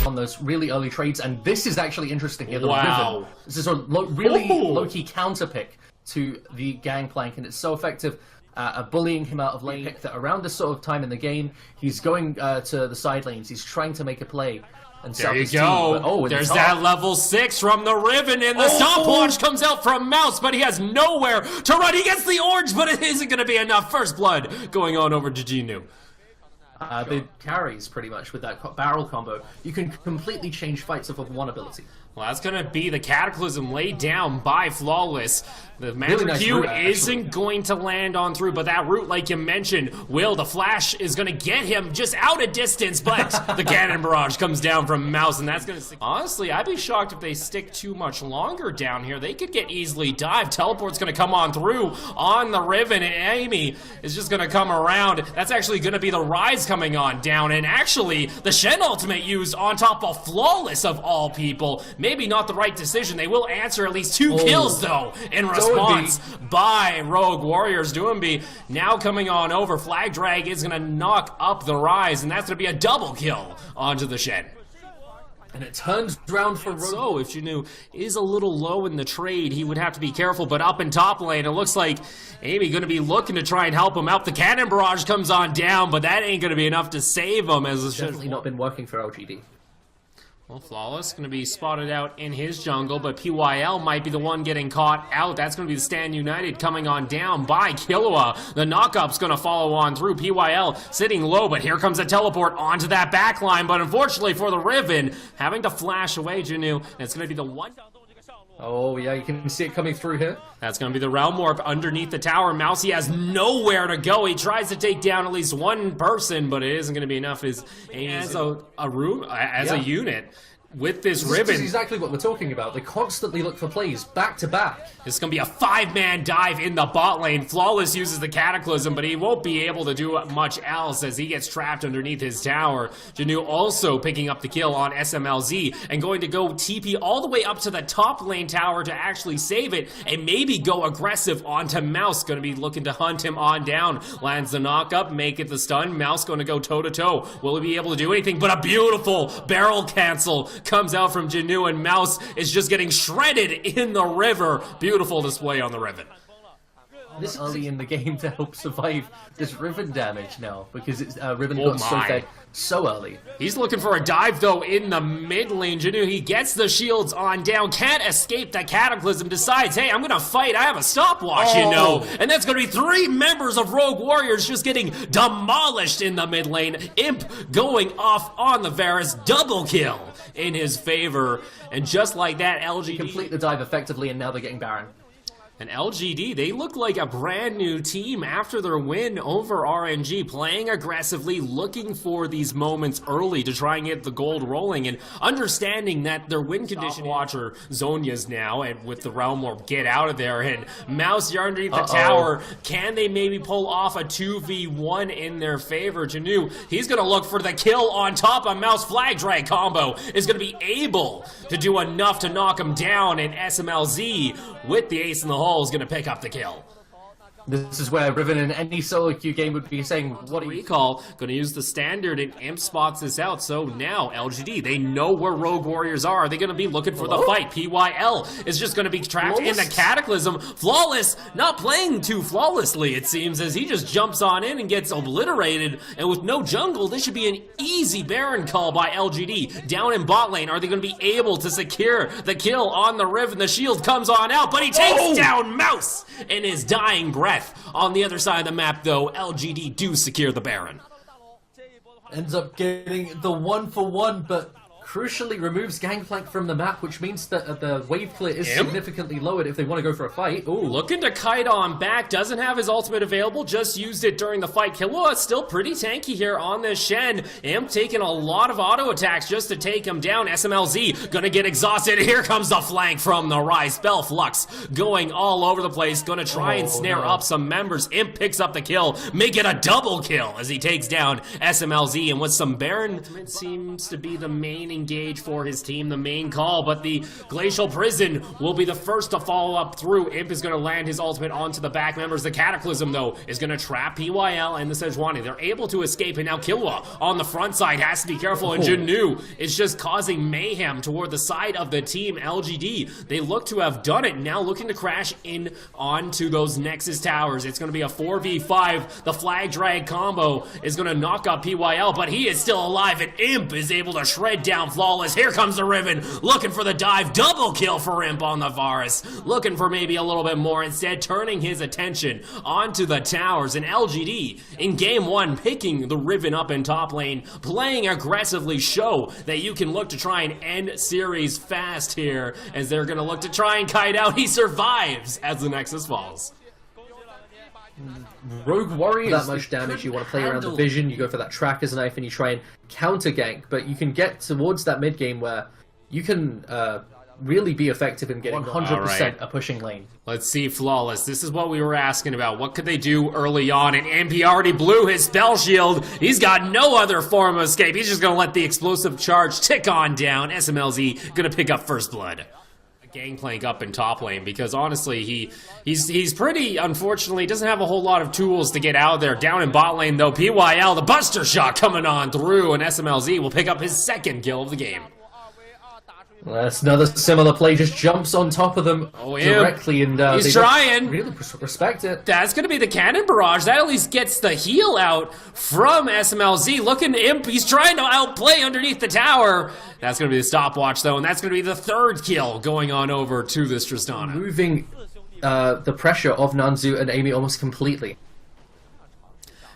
On those really early trades, and this is actually interesting here. The Wow. Riven. This is a really low-key counterpick to the Gangplank, and it's so effective at bullying him out of lane. Pick that around this sort of time in the game, he's going to the side lanes. He's trying to make a play. And there you go. Team, there's that level 6 from the Riven, and the stopwatch comes out from Mouse, but he has nowhere to run. He gets the orange, but it isn't going to be enough. First blood going on over to Genu. The carries pretty much with that barrel combo. You can completely change fights off of one ability. Well, that's going to be the Cataclysm laid down by Flawless. The Magic nice Q route, isn't going to land on through, but that route, like you mentioned, the Flash is going to get him just out of distance, but the Cannon Barrage comes down from Mouse, and that's going to... Honestly, I'd be shocked if they stick too much longer down here. They could get easily dived. Teleport's going to come on through on the Riven, and Amy is just going to come around. That's actually going to be the Rise coming on down, and actually, the Shen ultimate used on top of Flawless of all people. Maybe not the right decision. They will answer at least 2 kills, though, in response by Rogue Warriors. Doomby now coming on over. Flag Drag is going to knock up the Rise, and that's going to be a double kill onto the Shen. And it turns around for Rogue. So, if Genu is a little low in the trade, he would have to be careful, but up in top lane, it looks like Amy going to be looking to try and help him out. The Cannon Barrage comes on down, but that ain't going to be enough to save him. As it's definitely not been working for LGD. Well, Flawless going to be spotted out in his jungle, but PYL might be the one getting caught out. That's going to be the Stand United coming on down by Killua. The knockup's going to follow on through. PYL sitting low, but here comes a teleport onto that backline. But unfortunately for the Riven, having to flash away Genu, and it's going to be the one... Oh, yeah, you can see it coming through here. That's going to be the Realm Warp underneath the tower. Mousy has nowhere to go. He tries to take down at least one person, but it isn't going to be enough as a unit. With this Riven. This is exactly what we're talking about. They constantly look for plays back to back. It's going to be a 5-man dive in the bot lane. Flawless uses the Cataclysm, but he won't be able to do much else as he gets trapped underneath his tower. Genu also picking up the kill on SMLZ and going to go TP all the way up to the top lane tower to actually save it and maybe go aggressive onto Mouse. Going to be looking to hunt him on down. Lands the knock up, make it the stun. Mouse going to go toe to toe. Will he be able to do anything? But a beautiful barrel cancel comes out from Genu, and Mouse is just getting shredded in the river. Beautiful display on the Riven. This early in the game to help survive this Riven damage now, because it's Riven got so fed so early. He's looking for a dive though in the mid lane. Genu, he gets the shields on down, can't escape the Cataclysm, decides, hey, I'm gonna fight, I have a stopwatch, you know. And that's gonna be 3 members of Rogue Warriors just getting demolished in the mid lane. Imp going off on the Varus, double kill in his favor. And just like that, LGD complete the dive effectively, and now they're getting Baron. And LGD, they look like a brand new team after their win over RNG, playing aggressively, looking for these moments early to try and get the gold rolling, and understanding that their win condition watcher Zonya's now, and with the Realm Warp, get out of there, and Mouse, you're underneath the tower. Can they maybe pull off a 2v1 in their favor? Genu, he's going to look for the kill on top of Mouse. Flag Drag combo is going to be able to do enough to knock him down, and SMLZ with the ace in the hole is going to pick up the kill. This is where Riven in any solo queue game would be saying, what do you recall? Going to use the standard, and Imp spots this out. So now LGD, they know where Rogue Warriors are. They're going to be looking for the fight. PYL is just going to be trapped in the Cataclysm. Flawless, not playing too flawlessly, it seems, as he just jumps on in and gets obliterated. And with no jungle, this should be an easy Baron call by LGD. Down in bot lane, are they going to be able to secure the kill on the Riven? The shield comes on out, but he takes down Mouse in his dying breath. On the other side of the map, though, LGD do secure the Baron. Ends up getting the 1-for-1, but crucially removes Gangplank from the map, which means that the wave clear is significantly lowered if they want to go for a fight. Ooh, looking to kite on back, doesn't have his ultimate available, just used it during the fight. Killua still pretty tanky here on this Shen. Imp taking a lot of auto attacks just to take him down. SMLZ gonna get exhausted. Here comes the flank from the Rise. Spell Flux going all over the place, gonna try and snare up some members. Imp picks up the kill, make it a double kill as he takes down SMLZ, and with some Baron, it seems to be the main engage for his team, the main call, but the Glacial Prison will be the first to follow up through. Imp is going to land his ultimate onto the back members. The Cataclysm, though, is going to trap PYL and the Sejuani. They're able to escape, and now Killua on the front side has to be careful, and Janu is just causing mayhem toward the side of the team LGD. They look to have done it, now looking to crash in onto those Nexus towers. It's going to be a 4v5. The flag drag combo is going to knock up PYL, but he is still alive, and Imp is able to shred down Flawless. Here comes the Riven, looking for the dive. Double kill for Imp on the Varus, looking for maybe a little bit more, instead turning his attention onto the towers. And LGD in game one picking the Riven up in top lane, playing aggressively, show that you can look to try and end series fast here, as they're going to look to try and kite out. He survives as the Nexus falls. Rogue Warriors, that much damage, you want to play around the vision, you go for that tracker's knife and you try and counter gank, but you can get towards that mid game where you can really be effective in getting 100% a pushing lane. Let's see Flawless. This is what we were asking about. What could they do early on? And MP already blew his spell shield. He's got no other form of escape. He's just going to let the explosive charge tick on down. SMLZ going to pick up first blood. Gangplank up in top lane, because honestly he's pretty, unfortunately doesn't have a whole lot of tools to get out there. Down in bot lane though, PYL, the buster shot coming on through, and SMLZ will pick up his second kill of the game. Well, that's another similar play, just jumps on top of them directly, and he's trying. Really respect it. That's going to be the cannon barrage. That at least gets the heal out from SMLZ. Looking Imp, he's trying to outplay underneath the tower. That's going to be the stopwatch though, and that's going to be the third kill going on over to this Tristana. Moving the pressure of Nanzu and Amy almost completely.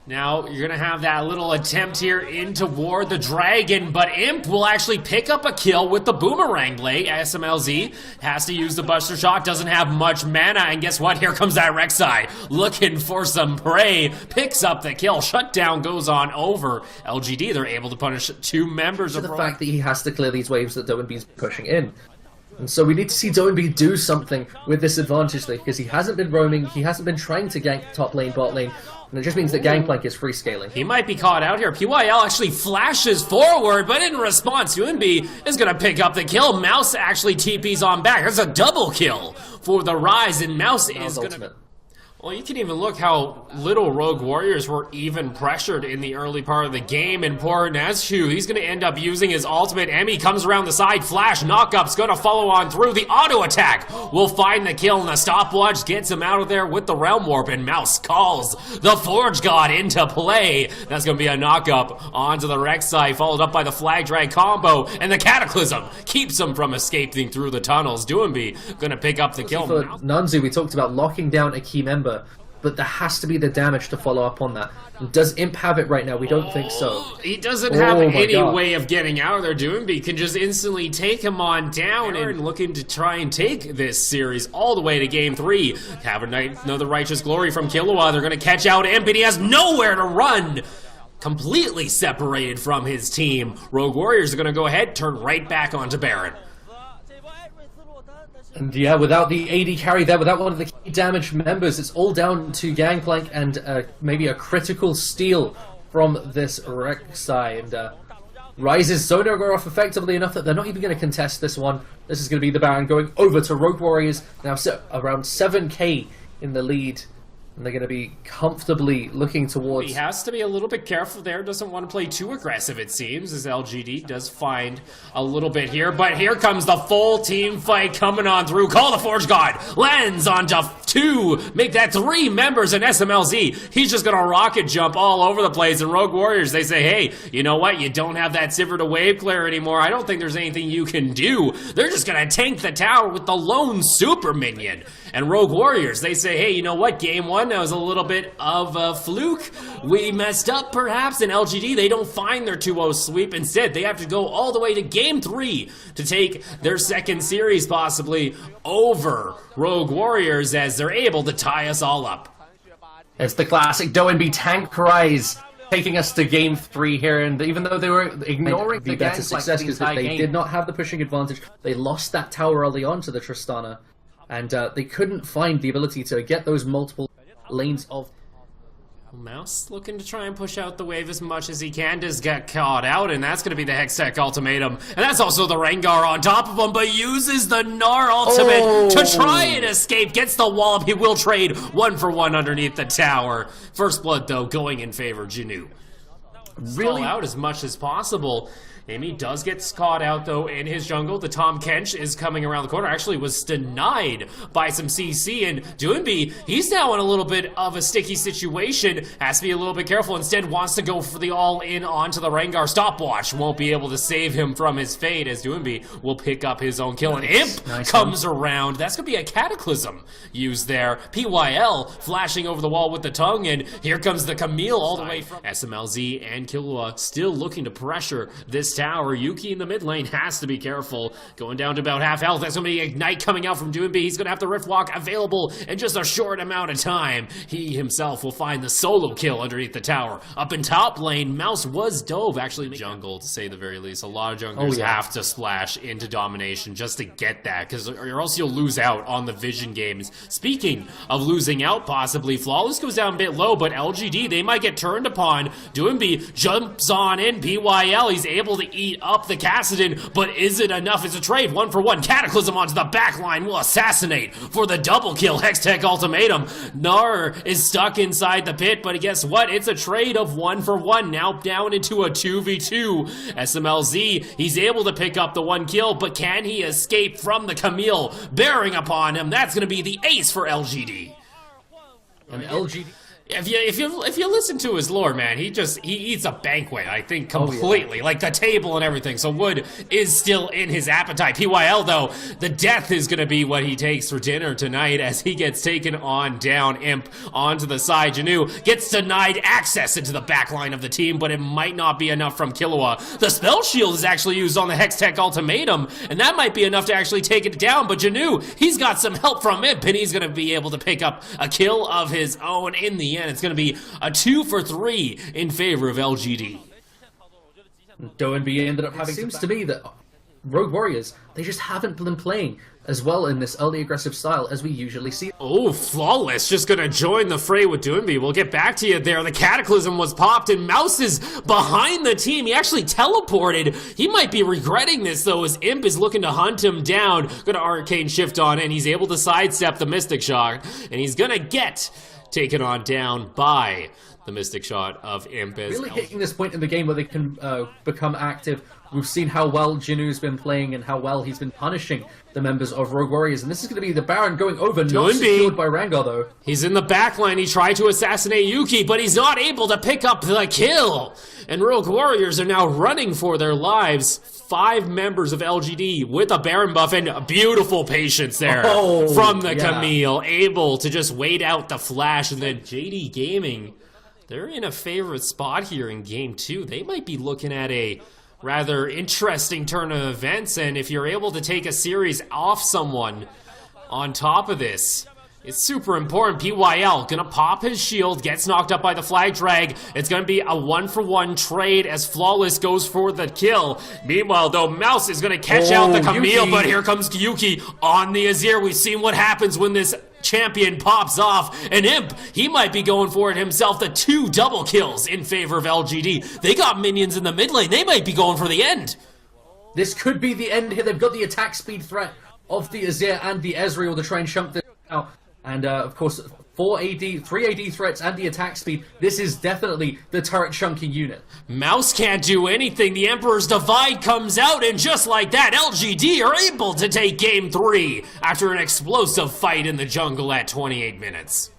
Now, you're going to have that little attempt here in toward the dragon, but Imp will actually pick up a kill with the boomerang blade. SMLZ has to use the buster shot, doesn't have much mana, and guess what? Here comes that Rek'Sai, looking for some prey, picks up the kill, shutdown goes on over. LGD, they're able to punish two members of the fact that he has to clear these waves that Doenbee's pushing in. And so we need to see Doenbee do something with this advantage, because he hasn't been roaming, he hasn't been trying to gank top lane, bot lane, and it just means that Gangplank is free scaling. He might be caught out here. PYL actually flashes forward, but in response, Doenbee is going to pick up the kill. Mouse actually TP's on back. There's a double kill for the Rise, and Mouse is going to... Well, you can even look how little Rogue Warriors were even pressured in the early part of the game. And poor Nazhu, he's going to end up using his ultimate. Emmy comes around the side, flash, knockup's going to follow on through. The auto attack will find the kill, and the stopwatch gets him out of there with the Realm Warp. And Mouse calls the Forge God into play. That's going to be a knockup onto the Rek'Sai, followed up by the flag drag combo. And the Cataclysm keeps him from escaping through the tunnels. Doenbee going to pick up the kill. For Nanzu, we talked about locking down a key member, but there has to be the damage to follow up on that. Does Imp have it right now? We don't think so. He doesn't have any way of getting out of there. Doenbee can just instantly take him on down, and looking to try and take this series all the way to game 3. Have another Righteous Glory from Killua. They're going to catch out Imp, and he has nowhere to run. Completely separated from his team. Rogue Warriors are going to go ahead, turn right back onto Baron. And yeah, without the AD carry there, without one of the key damage members, it's all down to Gangplank and maybe a critical steal from this Rek'Sai. And Rise's Zona go off effectively enough that they're not even going to contest this one. This is going to be the Baron going over to Rogue Warriors, now around 7k in the lead. And they're going to be comfortably looking towards... He has to be a little bit careful there. Doesn't want to play too aggressive, it seems, as LGD does find a little bit here. But here comes the full team fight coming on through. Call the Forge God. Lands onto 2. Make that 3 members in SMLZ. He's just going to rocket jump all over the place. And Rogue Warriors, they say, hey, you know what? You don't have that Sivir to wave clear anymore. I don't think there's anything you can do. They're just going to tank the tower with the lone super minion. And Rogue Warriors, they say, hey, you know what? Game 1, that was a little bit of a fluke. We messed up, perhaps. And LGD, they don't find their 2-0 sweep. Instead, they have to go all the way to Game 3 to take their second series, possibly, over Rogue Warriors, as they're able to tie us all up. It's the classic Doenbee tank rise, taking us to Game 3 here. And even though they were ignoring the better success because they did not have the pushing advantage, they lost that tower early on to the Tristana. And they couldn't find the ability to get those multiple lanes of... Mouse looking to try and push out the wave as much as he can, does get caught out, and that's going to be the Hextech ultimatum. And that's also the Rengar on top of him, but uses the Gnar ultimate to try and escape. Gets the wallop. He will trade 1-for-1 underneath the tower. First blood, though, going in favor of Jinu. Really? Stall out as much as possible. Amy does get caught out, though, in his jungle. The Tom Kench is coming around the corner. Actually was denied by some CC, and Doinby, he's now in a little bit of a sticky situation. Has to be a little bit careful. Instead, wants to go for the all-in onto the Rengar. Stopwatch won't be able to save him from his fate, as Doinby will pick up his own kill. And Imp comes around. That's going to be a Cataclysm used there. PYL flashing over the wall with the tongue, and here comes the Camille all the way from SMLZ and Killua still looking to pressure this tower. Yuki in the mid lane has to be careful. Going down to about half health. That's going to be Ignite coming out from Doinby. He's going to have the Rift Walk available in just a short amount of time. He himself will find the solo kill underneath the tower. Up in top lane, Mouse was dove actually jungle, to say the very least. A lot of junglers have to splash into domination just to get that, because or else you'll lose out on the vision games. Speaking of losing out, possibly, Flawless goes down a bit low, but LGD, they might get turned upon. Doinby jumps on in. PYL, he's able to eat up the Kassadin, but is it enough? It's a trade. 1-for-1. Cataclysm onto the back line will assassinate for the double kill. Hextech ultimatum. Gnar is stuck inside the pit, but guess what? It's a trade of 1-for-1. Now down into a 2v2. SMLZ, he's able to pick up the 1 kill, but can he escape from the Camille bearing upon him? That's going to be the ace for LGD. And LGD... If you listen to his lore, man, he eats a banquet, I think, completely. Like the table and everything. So wood is still in his appetite. PYL, though, the death is going to be what he takes for dinner tonight as he gets taken on down. Imp onto the side. Janu gets denied access into the back line of the team, but it might not be enough from Killua. The spell shield is actually used on the Hextech ultimatum, and that might be enough to actually take it down. But Janu, he's got some help from Imp, and he's going to be able to pick up a kill of his own in the end. It's going to be a 2-for-3 in favor of LGD. Doinby ended up having... It seems to me that Rogue Warriors, they just haven't been playing as well in this early aggressive style as we usually see. Oh, Flawless just going to join the fray with Doinby. We'll get back to you there. The Cataclysm was popped, and Mouse is behind the team. He actually teleported. He might be regretting this, though, as Imp is looking to hunt him down. Going to Arcane Shift on, and he's able to sidestep the Mystic Shot, and he's going to get taken on down by the Mystic Shot of Imp. Really hitting this point in the game where they can become active. We've seen how well Jinu's been playing and how well he's been punishing the members of Rogue Warriors. And this is going to be the Baron going over, not secured by Rengar, though. He's in the back line. He tried to assassinate Yuki, but he's not able to pick up the kill. And Rogue Warriors are now running for their lives. 5 members of LGD with a Baron buff, and beautiful patience there from the Camille, able to just wait out the flash. And then JD Gaming, they're in a favorite spot here in game 2. They might be looking at a rather interesting turn of events, and if you're able to take a series off someone on top of this, it's super important. PYL gonna pop his shield, gets knocked up by the flag drag. It's gonna be a 1-for-1 trade as Flawless goes for the kill. Meanwhile, though, Mouse is gonna catch out the Camille, but here comes Yuki on the Azir. We've seen what happens when this champion pops off. And Imp, he might be going for it himself. The 2 double kills in favor of LGD. They got minions in the mid lane. They might be going for the end. This could be the end here. They've got the attack speed threat of the Azir and the Ezreal to try and chunk this out. And of course, 3 AD threats and the attack speed. This is definitely the turret chunking unit. Mouse can't do anything. The Emperor's Divide comes out, and just like that, LGD are able to take game 3 after an explosive fight in the jungle at 28 minutes.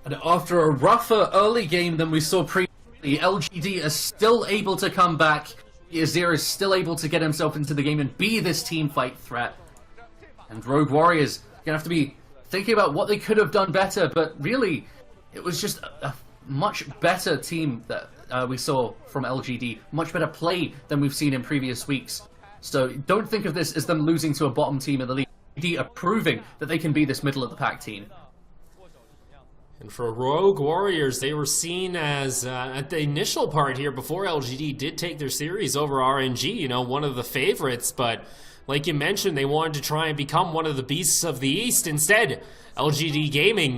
And after a rougher early game than we saw previously, LGD is still able to come back. Azir is still able to get himself into the game and be this team fight threat. And Rogue Warriors gonna have to be thinking about what they could have done better, but really, it was just a much better team that we saw from LGD. Much better play than we've seen in previous weeks. So don't think of this as them losing to a bottom team in the league. LGD are proving that they can be this middle of the pack team. And for Rogue Warriors, they were seen as, at the initial part here, before LGD did take their series over RNG, you know, one of the favorites, but like you mentioned, they wanted to try and become one of the beasts of the East. Instead, LGD Gaming